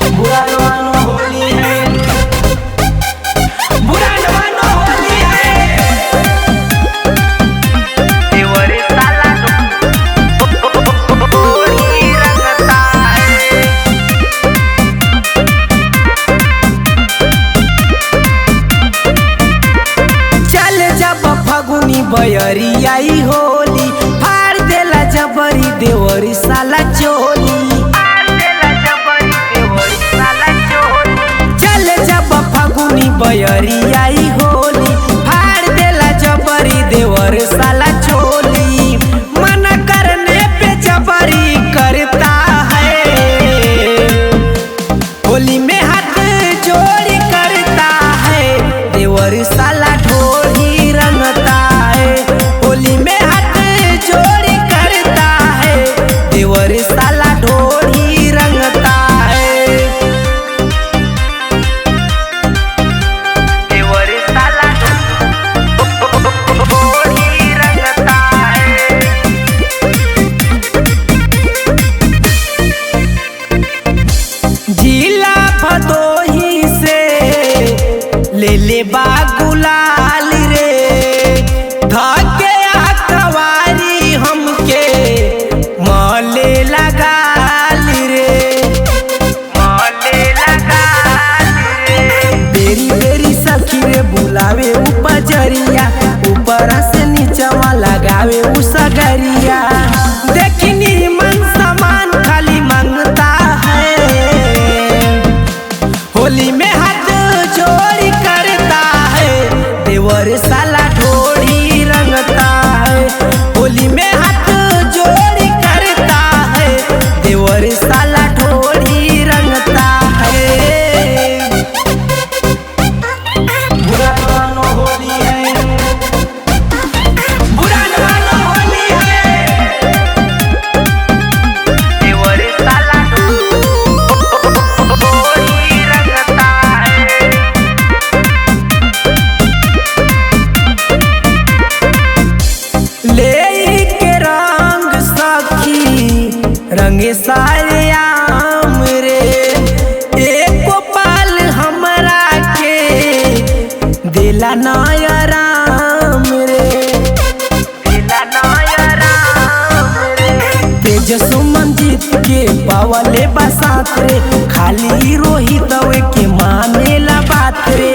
बुरा न मानो होली है, बुरा न मानो होली है। देवरी साला होली रंगता है। चल जब फगुनी बयरी आई होली, फाड़ देला जबरी देवरी साला चोली। चल जब फगुनी बयरी आई होली, फाड़ देला जबरी देवर साला चोली। मना करने पे जबरी करता है, होली में हाथ जोड़ी करता है देवर साला ढोली रंगता है। होली में हाथ जोड़ी करता है देवर साला ढोली रंगता है। देवरी साला होली रंगता है। जिला भदोही से ले ले बा गुलाल रे, धके कवारी हमके मले लगाल रे। मले लगा रे। बेरी बेरी सखी रे बुलावे उपजरिया, ऊपर से नीचवा लगावे उसगरिया। देखनी मन समान खाली मांगता है, होली में हाथ जोड़ी करता है देवर साला ढोली रंगता है। होली में हाथ जोड़ी करता है देवर साला ढोली रंगता है। बुरा न मानो होली है, बुरा न मानो होली है। देवरी साला होली रंगता है। ले के रंग सखी रंगे सारे आम रे, एको पाल हमरा के दिला नया राम रे। दिला नया राम रे। तेज सुमन जीत के पावले बसात रे, खाली रोहित के मानेला बात रे।